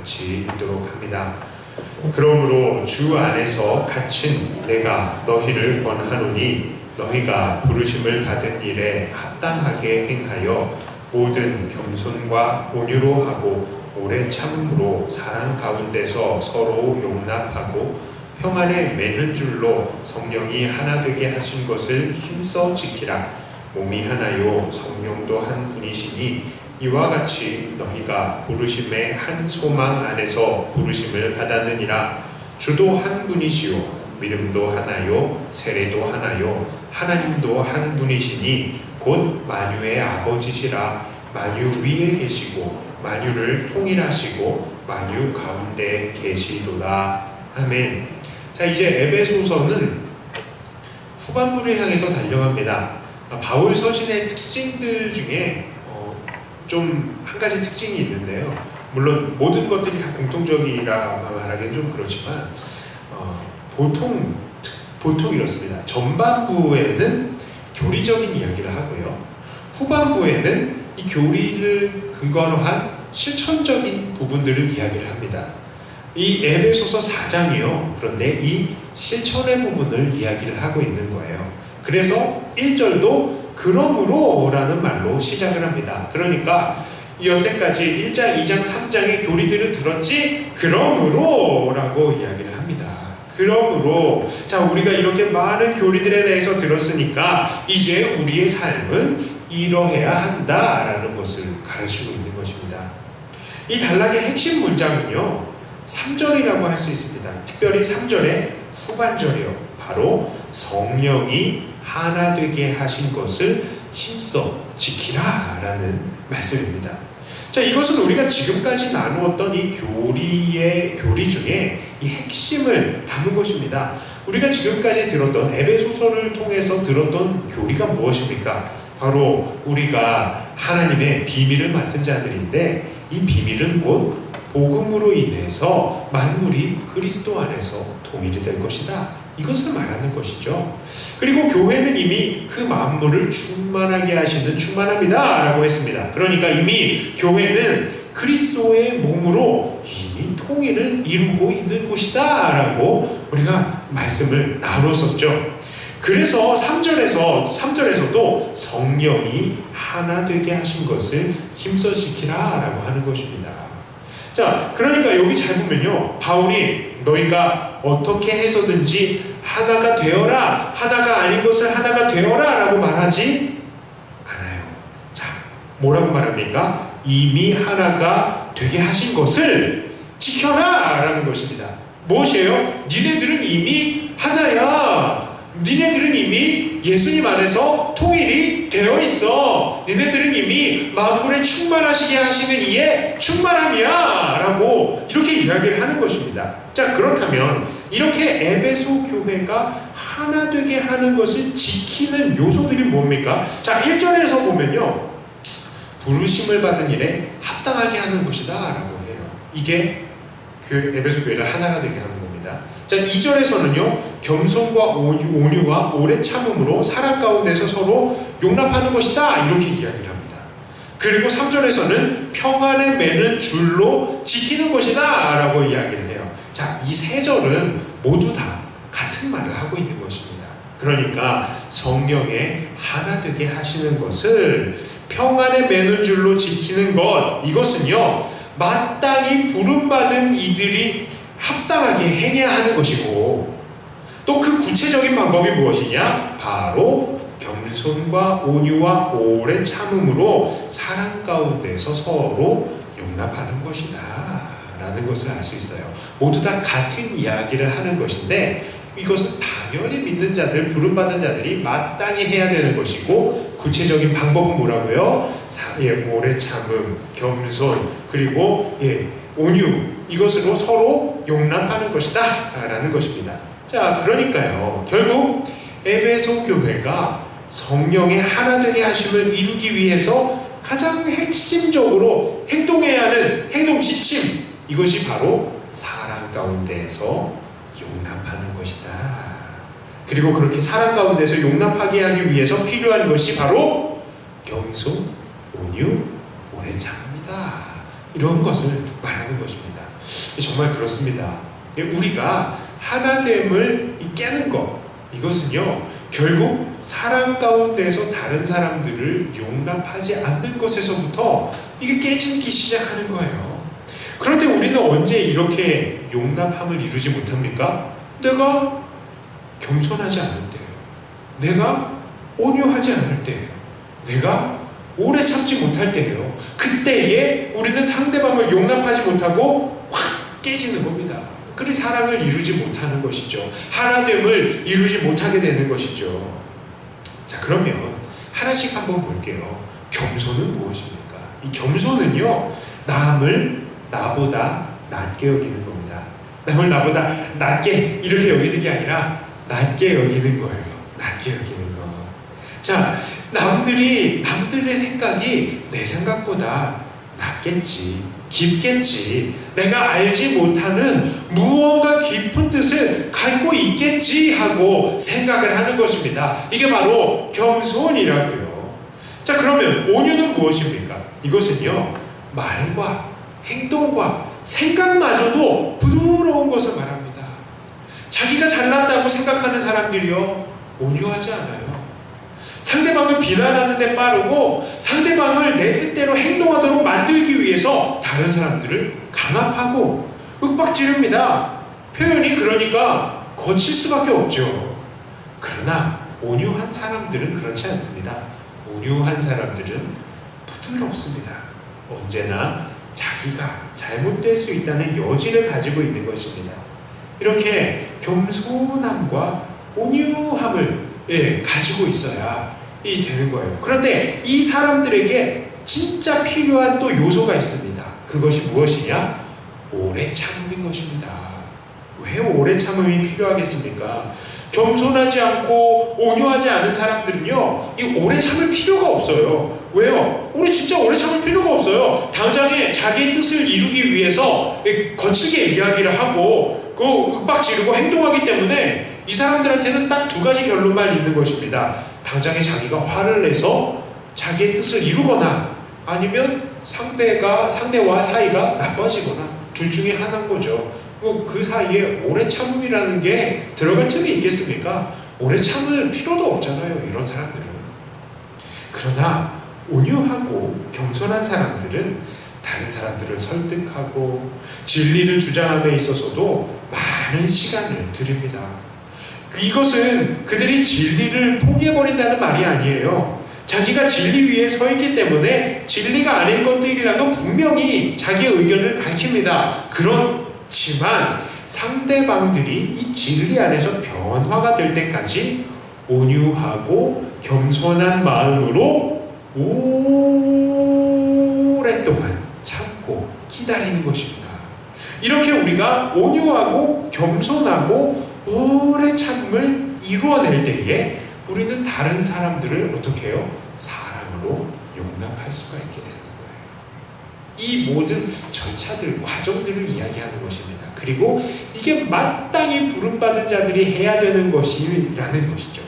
같이 읽도록 합니다. 그러므로 주 안에서 갇힌 내가 너희를 권하노니 너희가 부르심을 받은 일에 합당하게 행하여 모든 겸손과 온유로 하고 오래 참음으로 사랑 가운데서 서로 용납하고 평안에 매는 줄로 성령이 하나 되게 하신 것을 힘써 지키라. 몸이 하나요 성령도 한 분이시니 이와 같이 너희가 부르심의 한 소망 안에서 부르심을 받았느니라. 주도 한 분이시요 믿음도 하나요 세례도 하나요 하나님도 한 분이시니 곧 만유의 아버지시라. 만유 위에 계시고 만유를 통일하시고 만유 가운데 계시도다. 아멘. 자, 이제 에베소서는 후반부를 향해서 달려갑니다. 바울 서신의 특징들 중에 좀 한 가지 특징이 있는데요. 물론 모든 것들이 다 공통적이라 말하기는 좀 그렇지만 보통 이렇습니다. 전반부에는 교리적인 이야기를 하고요. 후반부에는 이 교리를 근거로 한 실천적인 부분들을 이야기를 합니다. 이 에베소서 4장이요. 그런데 이 실천의 부분을 이야기를 하고 있는 거예요. 그래서 1절도 그러므로 라는 말로 시작을 합니다. 그러니까 여태까지 1장, 2장, 3장의 교리들을 들었지? 그러므로 라고 이야기를 합니다. 그러므로 자, 우리가 이렇게 많은 교리들에 대해서 들었으니까 이제 우리의 삶은 이러해야 한다라는 것을 가르치고 있는 것입니다. 이 단락의 핵심 문장은요 3절이라고 할 수 있습니다. 특별히 3절의 후반절이요, 바로 성령이 하나 되게 하신 것을 힘써 지키라 라는 말씀입니다. 자, 이것은 우리가 지금까지 나누었던 이 교리 중에 이 핵심을 담은 것입니다. 우리가 지금까지 들었던 에베소서를 통해서 들었던 교리가 무엇입니까? 바로 우리가 하나님의 비밀을 맡은 자들인데 이 비밀은 곧 복음으로 인해서 만물이 그리스도 안에서 통일이 될 것이다. 이것을 말하는 것이죠. 그리고 교회는 이미 그 만물을 충만하게 하시는 충만합니다 라고 했습니다. 그러니까 이미 교회는 그리스도의 몸으로 이미 통일을 이루고 있는 곳이다 라고 우리가 말씀을 나눴었죠. 그래서 3절에서도 성령이 하나 되게 하신 것을 힘써 지키라 라고 하는 것입니다. 자, 그러니까 여기 잘 보면요, 바울이 너희가 어떻게 해서든지 하나가 되어라, 하나가 아닌 것을 하나가 되어라 라고 말하지 않아요. 자, 뭐라고 말합니까? 이미 하나가 되게 하신 것을 지켜라 라는 것입니다. 무엇이에요? 니네들은 이미 하나야. 니네들은 이미 예수님 안에서 통일이 되어 있어. 니네들은 이미 만물에 충만하시게 하시는 이의 충만함이야 라고 이렇게 이야기를 하는 것입니다. 자, 그렇다면 이렇게 에베소 교회가 하나 되게 하는 것을 지키는 요소들이 뭡니까? 자, 1절에서 보면요, 부르심을 받은 일에 합당하게 하는 것이다 라고 해요. 이게 에베소 교회를 하나가 되게 하는 겁니다. 자, 2절에서는요, 겸손과 온유와 오래 참음으로 사랑 가운데서 서로 용납하는 것이다 이렇게 이야기를 합니다. 그리고 3절에서는 평안을 매는 줄로 지키는 것이다 라고 이야기를 해요. 자, 이 세 절은 모두 다 같은 말을 하고 있는 것입니다. 그러니까 성령의 하나 되게 하시는 것을 평안에 매는 줄로 지키는 것, 이것은요 마땅히 부름받은 이들이 합당하게 행해야 하는 것이고, 또 그 구체적인 방법이 무엇이냐? 바로 겸손과 온유와 오래 참음으로 사랑 가운데서 서로 용납하는 것이다 라는 것을 알 수 있어요. 모두 다 같은 이야기를 하는 것인데 이것은 당연히 믿는 자들, 부름받은 자들이 마땅히 해야 되는 것이고, 구체적인 방법은 뭐라고요? 오래 참음, 겸손, 그리고 온유, 이것으로 서로 용납하는 것이다 라는 것입니다. 자, 그러니까요, 결국 에베소 교회가 성령의 하나 되게 하심을 이루기 위해서 가장 핵심적으로 행동해야 하는 행동 지침, 이것이 바로 사랑 가운데에서 용납하는 것이다. 그리고 그렇게 사랑 가운데서 용납하게 하기 위해서 필요한 것이 바로 겸손, 온유, 오래 참음이다 이런 것을 말하는 것입니다. 정말 그렇습니다. 우리가 하나됨을 깨는 것, 이것은요 결국 사랑 가운데서 다른 사람들을 용납하지 않는 것에서부터 이게 깨지기 시작하는 거예요. 그런데 우리는 언제 이렇게 용납함을 이루지 못합니까? 내가 겸손하지 않을 때예요. 내가 온유하지 않을 때예요. 내가 오래 참지 못할 때예요. 그때에 우리는 상대방을 용납하지 못하고 확 깨지는 겁니다. 그리고 사랑을 이루지 못하는 것이죠. 하나됨을 이루지 못하게 되는 것이죠. 자, 그러면 하나씩 한번 볼게요. 겸손은 무엇입니까? 이 겸손은요, 남을 나보다 낮게 여기는 겁니다. 남을 나보다 낮게 이렇게 여기는 게 아니라 낮게 여기는 거예요. 낮게 여기는 거. 자, 남들의 생각이 내 생각보다 낮겠지, 깊겠지, 내가 알지 못하는 무언가 깊은 뜻을 갖고 있겠지 하고 생각을 하는 것입니다. 이게 바로 겸손이라고요. 자, 그러면 온유는 무엇입니까? 이것은요, 말과 행동과 생각마저도 부드러운 것을 말합니다. 자기가 잘났다고 생각하는 사람들이요, 온유하지 않아요. 상대방을 비난하는 데 빠르고 상대방을 내 뜻대로 행동하도록 만들기 위해서 다른 사람들을 강압하고 윽박지릅니다. 표현이 그러니까 거칠 수밖에 없죠. 그러나 온유한 사람들은 그렇지 않습니다. 온유한 사람들은 부드럽습니다. 언제나 자기가 잘못될 수 있다는 여지를 가지고 있는 것입니다. 이렇게 겸손함과 온유함을 가지고 있어야 되는 거예요. 그런데 이 사람들에게 진짜 필요한 또 요소가 있습니다. 그것이 무엇이냐? 오래 참음인 것입니다. 왜 오래 참음이 필요하겠습니까? 겸손하지 않고 온유하지 않은 사람들은요, 이 오래 참을 필요가 없어요. 왜요? 우리 진짜 오래 참을 필요가 없어요. 당장에 자기의 뜻을 이루기 위해서 거칠게 이야기를 하고 윽박 지르고 행동하기 때문에 이 사람들한테는 딱 두 가지 결론만 있는 것입니다. 당장에 자기가 화를 내서 자기의 뜻을 이루거나 아니면 상대와 사이가 나빠지거나 둘 중에 하나인 거죠. 그 사이에 오래 참음이라는 게 들어갈 틈이 있겠습니까? 오래 참을 필요도 없잖아요, 이런 사람들은. 그러나 온유하고 겸손한 사람들은 다른 사람들을 설득하고 진리를 주장함에 있어서도 많은 시간을 들입니다. 이것은 그들이 진리를 포기해버린다는 말이 아니에요. 자기가 진리 위에 서 있기 때문에 진리가 아닌 것들이라도 분명히 자기의 의견을 밝힙니다. 그렇지만 상대방들이 이 진리 안에서 변화가 될 때까지 온유하고 겸손한 마음으로 오랫동안 참고 기다리는 것입니다. 이렇게 우리가 온유하고 겸손하고 오래 참음을 이루어낼 때에 우리는 다른 사람들을 어떻게 해요? 사랑으로 용납할 수가 있게 되는 거예요. 이 모든 절차들, 과정들을 이야기하는 것입니다. 그리고 이게 마땅히 부름받은 자들이 해야 되는 것이라는 것이죠.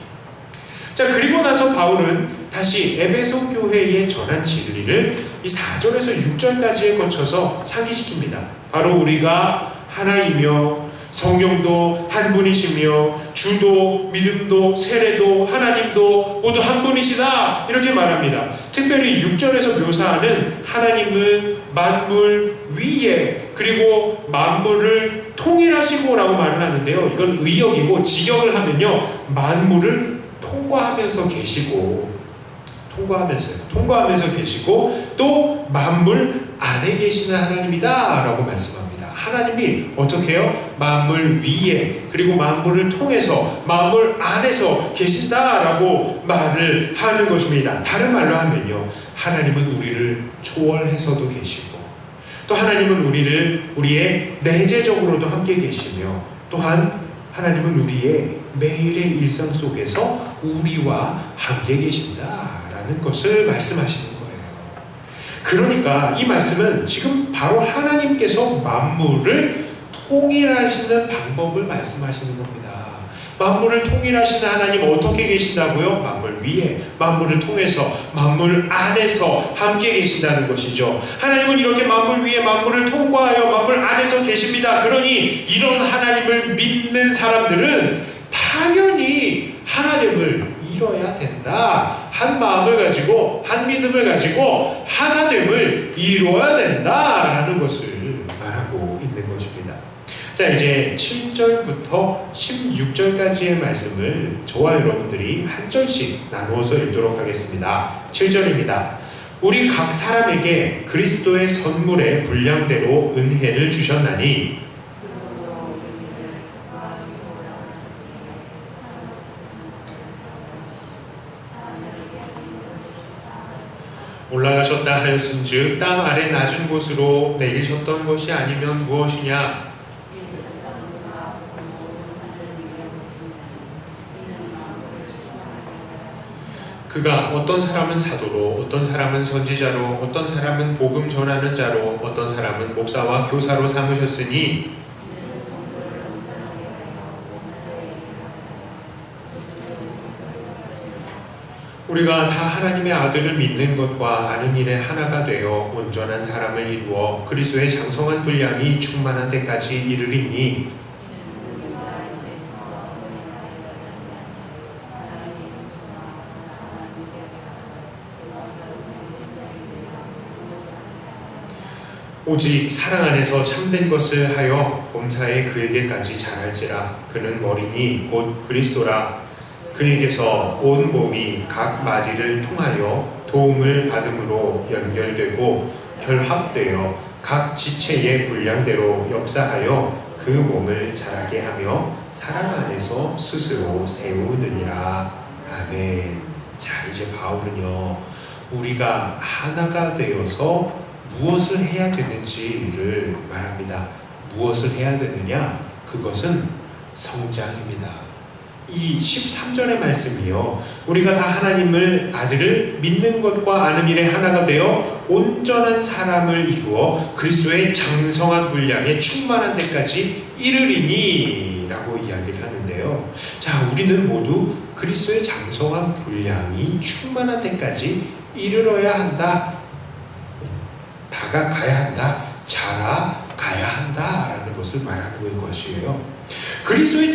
자, 그리고 나서 바울은 다시 에베소 교회에 전한 진리를 이 4절에서 6절까지에 거쳐서 상기시킵니다. 바로 우리가 하나이며 성령도 한 분이시며 주도 믿음도 세례도 하나님도 모두 한 분이시다, 이렇게 말합니다. 특별히 6절에서 묘사하는 하나님은 만물 위에 그리고 만물을 통일하시고라고 말을 하는데요, 이건 의역이고 직역을 하면요, 만물을 통과하면서 계시고 계시고 또 만물 안에 계시는 하나님이다 라고 말씀합니다. 하나님이 어떻게 해요? 만물 위에 그리고 만물을 통해서 만물 안에서 계신다라고 말을 하는 것입니다. 다른 말로 하면요, 하나님은 우리를 초월해서도 계시고 또 하나님은 우리의 내재적으로도 함께 계시며 또한 하나님은 우리의 매일의 일상 속에서 우리와 함께 계신다라는 것을 말씀하시는 거예요. 그러니까 이 말씀은 지금 바로 하나님께서 만물을 통일하시는 방법을 말씀하시는 겁니다. 만물을 통일하시는 하나님 어떻게 계신다고요? 만물 위에, 만물을 통해서, 만물 안에서 함께 계신다는 것이죠. 하나님은 이렇게 만물 위에 만물을 통과하여 만물 안에서 계십니다. 그러니 이런 하나님을 믿는 사람들은 당연히 하나됨을 이뤄야 된다. 한 마음을 가지고, 한 믿음을 가지고 하나됨을 이루어야 된다라는 것을 말하고 있는 것입니다. 자, 이제 7절부터 16절까지의 말씀을 저와 여러분들이 한 절씩 나누어서 읽도록 하겠습니다. 7절입니다. 우리 각 사람에게 그리스도의 선물의 분량대로 은혜를 주셨나니 올라가셨다 하였은즉 땅 아래 낮은 곳으로 내리셨던 것이 아니면 무엇이냐? 그가 어떤 사람은 사도로, 어떤 사람은 선지자로, 어떤 사람은 복음 전하는 자로, 어떤 사람은 목사와 교사로 삼으셨으니 우리가 다 하나님의 아들을 믿는 것과 아는 일에 하나가 되어 온전한 사람을 이루어 그리스도의 장성한 분량이 충만한 데까지 이르리니 오직 사랑 안에서 참된 것을 하여 범사에 그에게까지 자랄지라. 그는 머리니 곧 그리스도라. 그에게서 온 몸이 각 마디를 통하여 도움을 받음으로 연결되고 결합되어 각 지체의 분량대로 역사하여 그 몸을 자라게 하며 사랑 안에서 스스로 세우느니라. 아멘. 자, 이제 바울은요, 우리가 하나가 되어서 무엇을 해야 되는지를 말합니다. 무엇을 해야 되느냐? 그것은 성장입니다. 이 13절의 말씀이요, 우리가 다 하나님을 아들을 믿는 것과 아는 일에 하나가 되어 온전한 사람을 이루어 그리스도의 장성한 분량에 충만한 데까지 이르리니 라고 이야기를 하는데요. 자, 우리는 모두 그리스도의 장성한 분량이 충만한 데까지 이르러야 한다, 다가가야 한다, 자라가야 한다라는 것을 말하는 것이에요. 그리스도의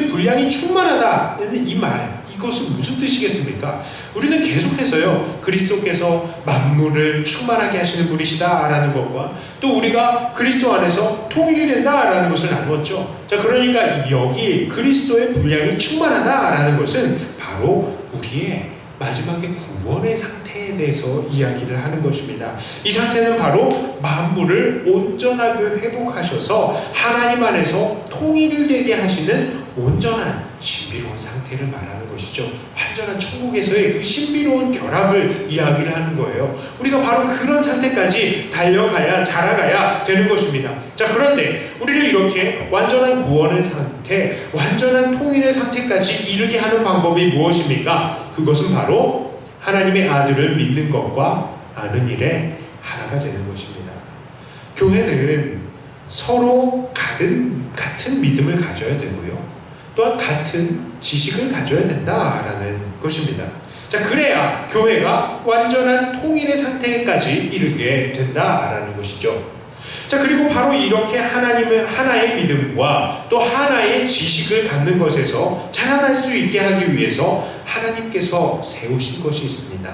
분량이 충만하다, 이 말, 이것은 무슨 뜻이겠습니까? 우리는 계속해서요, 그리스도께서 만물을 충만하게 하시는 분이시다라는 것과 또 우리가 그리스도 안에서 통일된다라는 것을 나누었죠. 자, 그러니까 여기 그리스도의 분량이 충만하다라는 것은 바로 우리의 마지막에 구원의 상태에 대해서 이야기를 하는 것입니다. 이 상태는 바로 만물을 온전하게 회복하셔서 하나님 안에서 통일되게 하시는 온전한 신비로운 상태를 말하는 것이죠. 완전한 천국에서의 그 신비로운 결합을 이야기를 하는 거예요. 우리가 바로 그런 상태까지 달려가야, 자라가야 되는 것입니다. 자, 그런데 우리를 이렇게 완전한 구원의 상태, 완전한 통일의 상태까지 이르게 하는 방법이 무엇입니까? 그것은 바로 하나님의 아들을 믿는 것과 아는 일에 하나가 되는 것입니다. 교회는 서로 같은 믿음을 가져야 되고요, 또한 같은 지식을 가져야 된다라는 것입니다. 자, 그래야 교회가 완전한 통일의 상태까지 이르게 된다라는 것이죠. 자, 그리고 바로 이렇게 하나의 믿음과 또 하나의 지식을 갖는 것에서 자라날 수 있게 하기 위해서 하나님께서 세우신 것이 있습니다.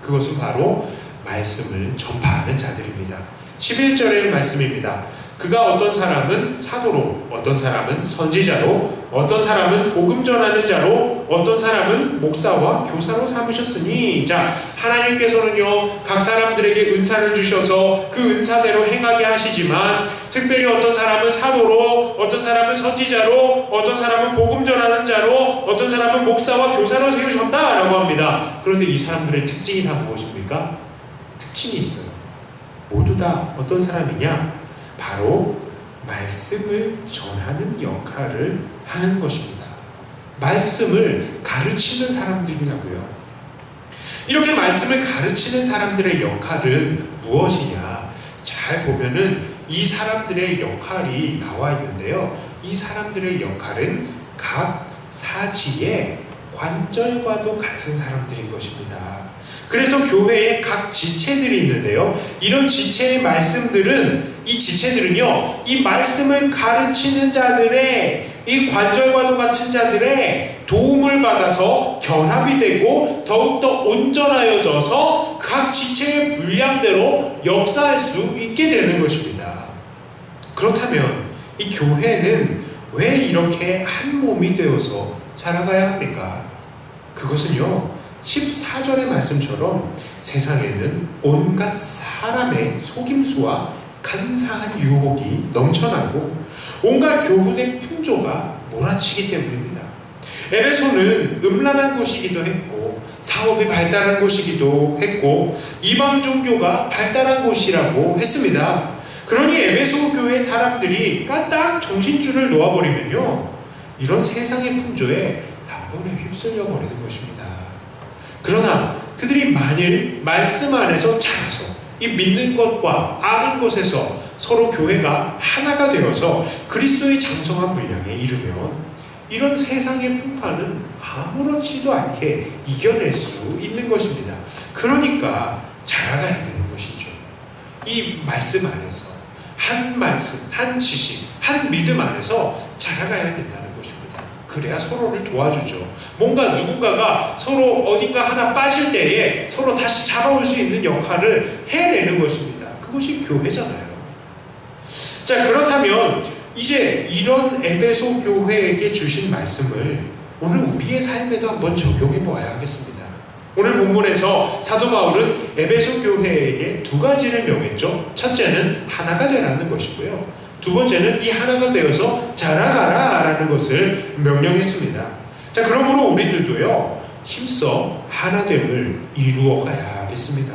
그것은 바로 말씀을 전파하는 자들입니다. 11절의 말씀입니다. 그가 어떤 사람은 사도로, 어떤 사람은 선지자로, 어떤 사람은 복음 전하는 자로, 어떤 사람은 목사와 교사로 삼으셨으니. 자, 하나님께서는요, 각 사람들에게 은사를 주셔서 그 은사대로 행하게 하시지만, 특별히 어떤 사람은 사도로, 어떤 사람은 선지자로, 어떤 사람은 복음 전하는 자로, 어떤 사람은 목사와 교사로 세우셨다라고 합니다. 그런데 이 사람들의 특징이 다 무엇입니까? 특징이 있어요. 모두 다 어떤 사람이냐? 바로 말씀을 전하는 역할을 하는 것입니다. 말씀을 가르치는 사람들이라고요. 이렇게 말씀을 가르치는 사람들의 역할은 무엇이냐? 잘 보면은 이 사람들의 역할이 나와 있는데요. 이 사람들의 역할은 각 사지의 관절과도 같은 사람들인 것입니다. 그래서 교회에 각 지체들이 있는데요. 이런 지체의 말씀들은, 이 지체들은요, 이 말씀을 가르치는 자들의, 이 관절과도 같은 자들의 도움을 받아서 결합이 되고 더욱더 온전하여져서 각 지체의 분량대로 역사할 수 있게 되는 것입니다. 그렇다면 이 교회는 왜 이렇게 한 몸이 되어서 자라가야 합니까? 그것은요, 14절의 말씀처럼 세상에는 온갖 사람의 속임수와 간사한 유혹이 넘쳐나고 온갖 교훈의 풍조가 몰아치기 때문입니다. 에베소는 음란한 곳이기도 했고 사업이 발달한 곳이기도 했고 이방 종교가 발달한 곳이라고 했습니다. 그러니 에베소 교회 사람들이 까딱 정신줄을 놓아버리면요, 이런 세상의 풍조에 단번에 휩쓸려 버리는 것입니다. 그러나 그들이 만일 말씀 안에서 자라서 이 믿는 것과 아는 것에서 서로 교회가 하나가 되어서 그리스도의 장성한 분량에 이르면 이런 세상의 풍파는 아무렇지도 않게 이겨낼 수 있는 것입니다. 그러니까 자라가야 되는 것이죠. 이 말씀 안에서 한 말씀, 한 지식, 한 믿음 안에서 자라가야 된다는 것입니다. 그래야 서로를 도와주죠. 뭔가 누군가가 서로 어딘가 하나 빠질 때에 서로 다시 잡아올 수 있는 역할을 해내는 것입니다. 그것이 교회잖아요. 자, 그렇다면 이제 이런 에베소 교회에게 주신 말씀을 오늘 우리의 삶에도 한번 적용해 보아야 하겠습니다. 오늘 본문에서 사도 바울은 에베소 교회에게 두 가지를 명했죠. 첫째는 하나가 되라는 것이고요. 두 번째는 이 하나가 되어서 자라가라 라는 것을 명령했습니다. 자, 그러므로 우리들도요, 힘써 하나됨을 이루어가야 하겠습니다.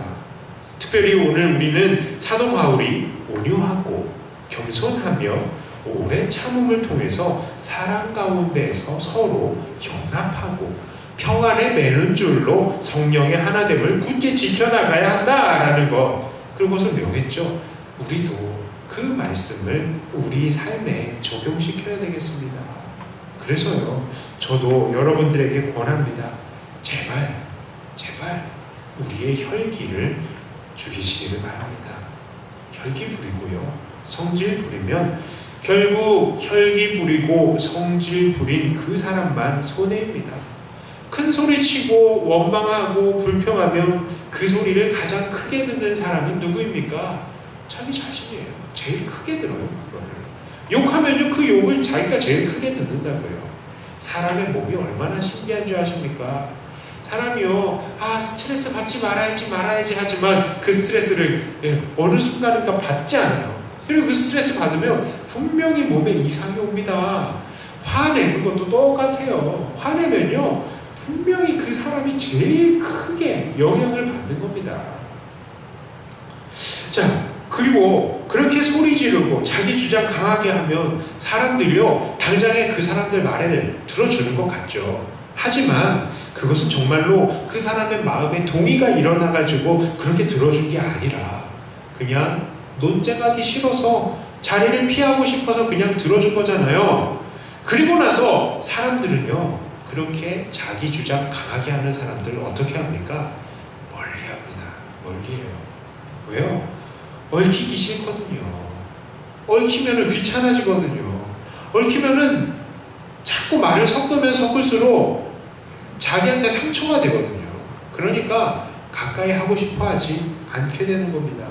특별히 오늘 우리는 사도 바울이 온유하고 겸손하며 오래 참음을 통해서 사랑 가운데에서 서로 용납하고 평안에 매는 줄로 성령의 하나됨을 굳게 지켜나가야 한다라는 것, 그것을 명했죠. 우리도 그 말씀을 우리 삶에 적용시켜야 되겠습니다. 그래서요, 저도 여러분들에게 권합니다. 제발 우리의 혈기를 죽이시기를 바랍니다. 혈기 부리고요, 성질 부리면 결국 혈기 부리고 성질 부린 그 사람만 손해입니다. 큰 소리 치고 원망하고 불평하면 그 소리를 가장 크게 듣는 사람은 누구입니까? 자기 자신이에요. 제일 크게 들어요, 그거를. 욕하면요, 그 욕을 자기가 제일 크게 듣는다고요. 사람의 몸이 얼마나 신기한 줄 아십니까? 사람이요, 스트레스 받지 말아야지 하지만 그 스트레스를 어느 순간인가 받지 않아요. 그리고 그 스트레스 받으면 분명히 몸에 이상이 옵니다. 화내는 것도 똑같아요. 화내면요, 분명히 그 사람이 제일 크게 영향을 받는 겁니다. 자, 그리고 그렇게 소리 지르고 자기 주장 강하게 하면 사람들이요, 당장에 그 사람들 말을 들어주는 것 같죠. 하지만 그것은 정말로 그 사람의 마음에 동의가 일어나가지고 그렇게 들어준 게 아니라 그냥 논쟁하기 싫어서 자리를 피하고 싶어서 그냥 들어준 거잖아요. 그리고 나서 사람들은요, 그렇게 자기 주장 강하게 하는 사람들을 어떻게 합니까? 멀리합니다. 멀리해요. 왜요? 얽히기 싫거든요. 얽히면은 귀찮아지거든요. 얽히면은 자꾸 말을 섞으면 섞을수록 자기한테 상처가 되거든요. 그러니까 가까이 하고 싶어 하지 않게 되는 겁니다.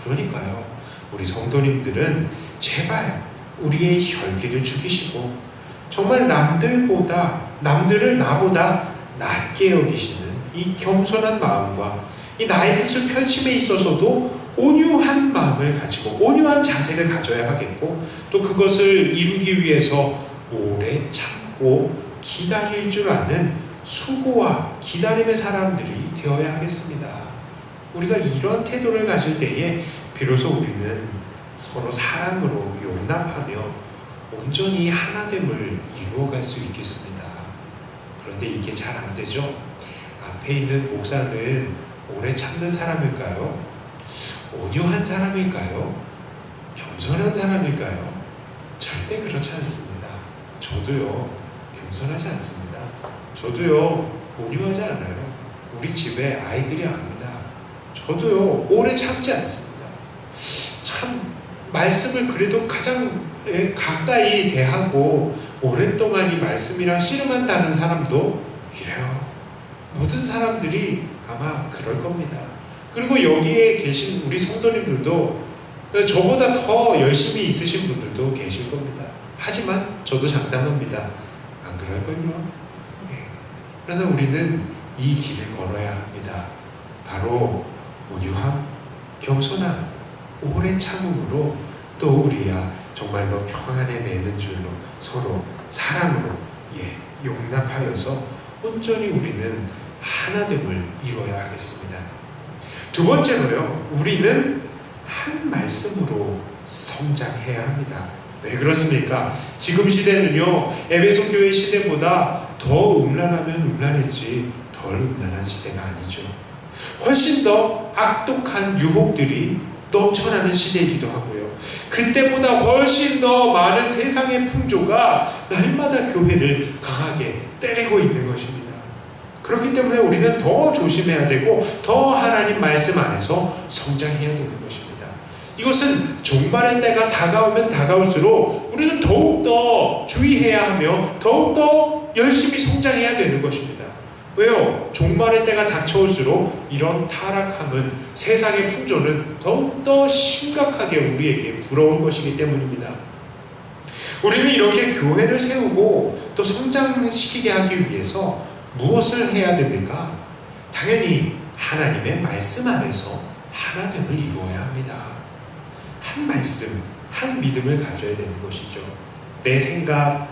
그러니까요, 우리 성도님들은 제발 우리의 혈기를 죽이시고 정말 남들을 나보다 낮게 여기시는 이 겸손한 마음과 이 나의 뜻을 펼침에 있어서도 온유한 마음을 가지고 온유한 자세를 가져야 하겠고, 또 그것을 이루기 위해서 오래 참고 기다릴 줄 아는 수고와 기다림의 사람들이 되어야 하겠습니다. 우리가 이런 태도를 가질 때에 비로소 우리는 서로 사랑으로 용납하며 온전히 하나됨을 이루어갈 수 있겠습니다. 그런데 이게 잘 안 되죠? 앞에 있는 목사는 오래 참는 사람일까요? 온유한 사람일까요? 겸손한 사람일까요? 절대 그렇지 않습니다. 저도요, 겸손하지 않습니다. 저도요, 온유하지 않아요. 우리 집에 아이들이 압니다. 저도요, 오래 참지 않습니다. 참, 말씀을 그래도 가장 가까이 대하고 오랫동안 이 말씀이랑 씨름한다는 사람도 이래요. 모든 사람들이 아마 그럴 겁니다. 그리고 여기에 계신 우리 성도님들도 저보다 더 열심히 있으신 분들도 계실 겁니다. 하지만 저도 장담합니다. 안 그럴걸요? 네. 그러나 우리는 이 길을 걸어야 합니다. 바로 온유함, 겸손함, 오래 참음으로 또 우리야 정말로 평안에 매는 줄로 서로 사랑으로 용납하여서 온전히 우리는 하나됨을 이루어야 하겠습니다. 두 번째로요, 우리는 한 말씀으로 성장해야 합니다. 왜 그렇습니까? 지금 시대는요, 에베소 교회 시대보다 더 음란하면 음란했지 덜 음란한 시대가 아니죠. 훨씬 더 악독한 유혹들이 넘쳐나는 시대이기도 하고요. 그때보다 훨씬 더 많은 세상의 풍조가 날마다 교회를 강하게 때리고 있는 것입니다. 그렇기 때문에 우리는 더 조심해야 되고 더 하나님 말씀 안에서 성장해야 되는 것입니다. 이것은 종말의 때가 다가오면 다가올수록 우리는 더욱더 주의해야 하며 더욱더 열심히 성장해야 되는 것입니다. 왜요? 종말의 때가 닥쳐올수록 이런 타락함은, 세상의 풍조는 더욱더 심각하게 우리에게 불어올 것이기 때문입니다. 우리는 이렇게 교회를 세우고 또 성장시키게 하기 위해서 무엇을 해야 됩니까? 당연히 하나님의 말씀 안에서 하나됨을 이루어야 합니다. 한 말씀, 한 믿음을 가져야 되는 것이죠. 내 생각,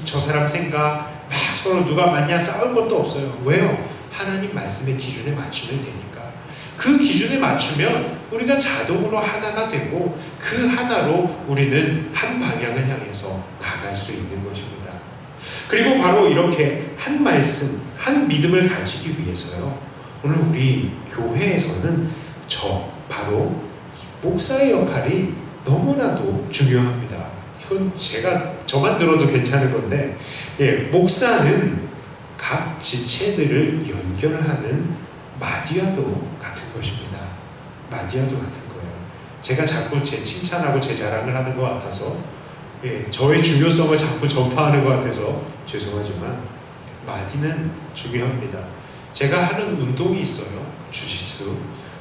저 사람 생각, 막 서로 누가 맞냐 싸울 것도 없어요. 왜요? 하나님 말씀의 기준에 맞추면 되니까. 그 기준에 맞추면 우리가 자동으로 하나가 되고 그 하나로 우리는 한 방향을 향해서 나갈 수 있는 것입니다. 그리고 바로 이렇게 한 말씀, 한 믿음을 가지기 위해서요, 오늘 우리 교회에서는 바로 목사의 역할이 너무나도 중요합니다. 이건 저만 들어도 괜찮은 건데, 목사는 각 지체들을 연결하는 마디아도 같은 것입니다. 마디아도 같은 거예요. 제가 자꾸 제 칭찬하고 제 자랑을 하는 것 같아서, 저의 중요성을 자꾸 전파하는 것 같아서 죄송하지만 마디는 중요합니다. 제가 하는 운동이 있어요. 주짓수.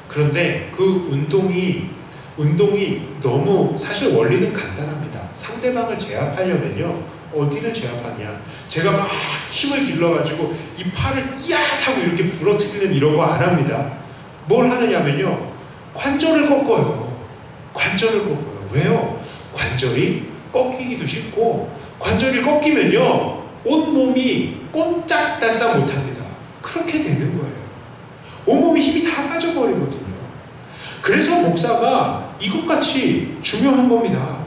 그런데 그 운동이 너무, 사실 원리는 간단합니다. 상대방을 제압하려면요, 어디를 제압하냐, 제가 막 힘을 길러가지고 이 팔을 야 하고 이렇게 부러뜨리는 이런 거 안 합니다. 뭘 하느냐면요, 관절을 꺾어요. 왜요? 관절이 꺾이기도 쉽고, 관절이 꺾이면요 온몸이 꼼짝달싹 못합니다. 그렇게 되는 거예요. 온몸이 힘이 다 빠져버리거든요. 그래서 목사가 이것같이 중요한 겁니다.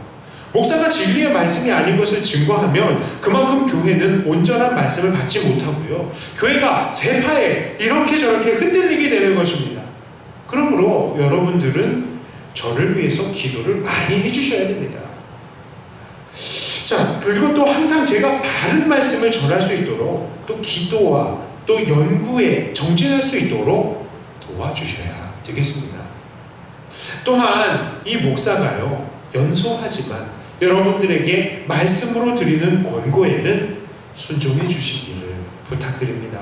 목사가 진리의 말씀이 아닌 것을 증거하면 그만큼 교회는 온전한 말씀을 받지 못하고요, 교회가 세파에 이렇게 저렇게 흔들리게 되는 것입니다. 그러므로 여러분들은 저를 위해서 기도를 많이 해주셔야 됩니다. 자, 그리고 또 항상 제가 바른 말씀을 전할 수 있도록 또 기도와 또 연구에 정진할 수 있도록 도와주셔야 되겠습니다. 또한 이 목사가요, 연소하지만 여러분들에게 말씀으로 드리는 권고에는 순종해 주시기를 부탁드립니다.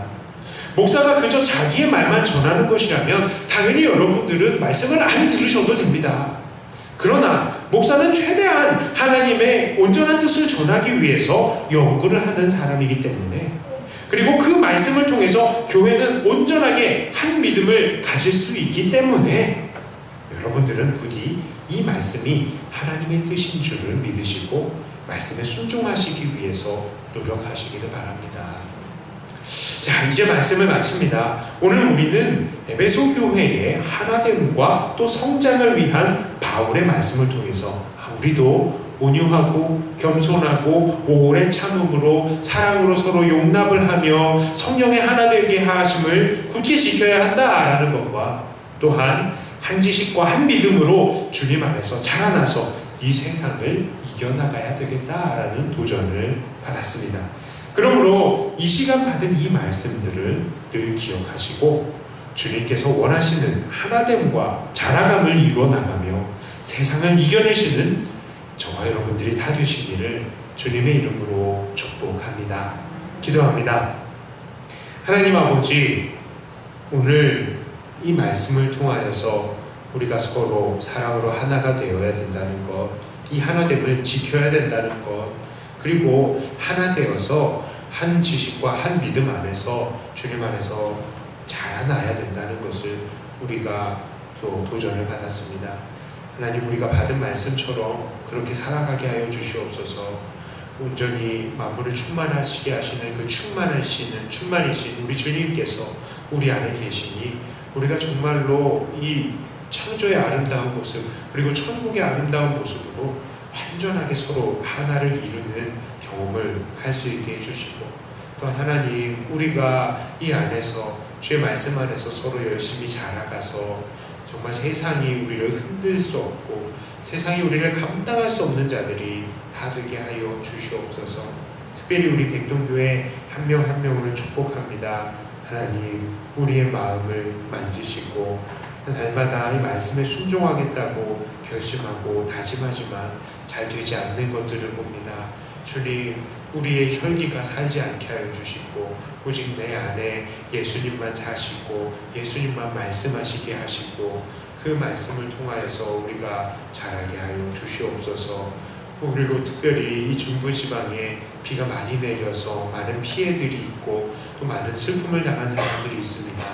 목사가 그저 자기의 말만 전하는 것이라면 당연히 여러분들은 말씀을 안 들으셔도 됩니다. 그러나 목사는 최대한 하나님의 온전한 뜻을 전하기 위해서 연구를 하는 사람이기 때문에, 그리고 그 말씀을 통해서 교회는 온전하게 한 믿음을 가질 수 있기 때문에 여러분들은 부디 이 말씀이 하나님의 뜻인 줄을 믿으시고 말씀에 순종하시기 위해서 노력하시기를 바랍니다. 자, 이제 말씀을 마칩니다. 오늘 우리는 에베소 교회의 하나됨과 또 성장을 위한 바울의 말씀을 통해서 우리도 온유하고 겸손하고 오래 참음으로 사랑으로 서로 용납을 하며 성령의 하나 되게 하심을 굳게 지켜야 한다라는 것과, 또한 한 지식과 한 믿음으로 주님 안에서 자라나서 이 세상을 이겨나가야 되겠다라는 도전을 받았습니다. 그러므로 이 시간 받은 이 말씀들을 늘 기억하시고 주님께서 원하시는 하나됨과 자라감을 이루어나가며 세상을 이겨내시는 저와 여러분들이 다 되시기를 주님의 이름으로 축복합니다. 기도합니다. 하나님 아버지, 오늘 이 말씀을 통하여서 우리가 서로 사랑으로 하나가 되어야 된다는 것, 이 하나됨을 지켜야 된다는 것, 그리고 하나 되어서 한 지식과 한 믿음 안에서 주님 안에서 자라나야 된다는 것을 우리가 또 도전을 받았습니다. 하나님, 우리가 받은 말씀처럼 그렇게 살아가게 하여 주시옵소서. 온전히 만물을 충만하시게 하시는 그 충만이신 우리 주님께서 우리 안에 계시니 우리가 정말로 이 창조의 아름다운 모습, 그리고 천국의 아름다운 모습으로 완전하게 서로 하나를 이루는 경험을 할 수 있게 해주시고, 또한 하나님, 우리가 이 안에서 주의 말씀 안에서 서로 열심히 자라가서 정말 세상이 우리를 흔들 수 없고 세상이 우리를 감당할 수 없는 자들이 다 되게 하여 주시옵소서. 특별히 우리 백동교회 한 명 한 명을 축복합니다. 하나님, 우리의 마음을 만지시고 날마다 이 말씀에 순종하겠다고 결심하고 다짐하지만 잘 되지 않는 것들을 봅니다. 주님, 우리의 혈기가 살지 않게 하여 주시고 오직 내 안에 예수님만 사시고 예수님만 말씀하시게 하시고 그 말씀을 통하여서 우리가 자라게 하여 주시옵소서. 그리고 특별히 이 중부지방에 비가 많이 내려서 많은 피해들이 있고 또 많은 슬픔을 당한 사람들이 있습니다.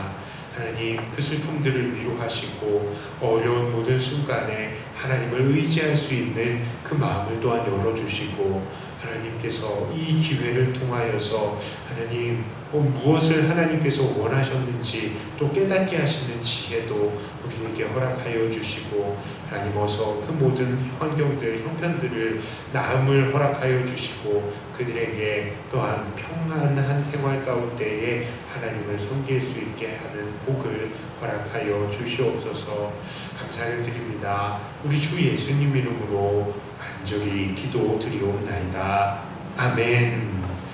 하나님, 그 슬픔들을 위로하시고 어려운 모든 순간에 하나님을 의지할 수 있는 그 마음을 또한 열어주시고, 하나님께서 이 기회를 통하여서 하나님 무엇을 하나님께서 원하셨는지 또 깨닫게 하시는 지혜도 우리에게 허락하여 주시고, 하나님 어서 그 모든 환경들, 형편들을 나음을 허락하여 주시고 그들에게 또한 평안한 생활 가운데에 하나님을 섬길 수 있게 하는 복을 허락하여 주시옵소서. 감사를 드립니다. 우리 주 예수님 이름으로 간절히 기도드리옵나이다. 아멘.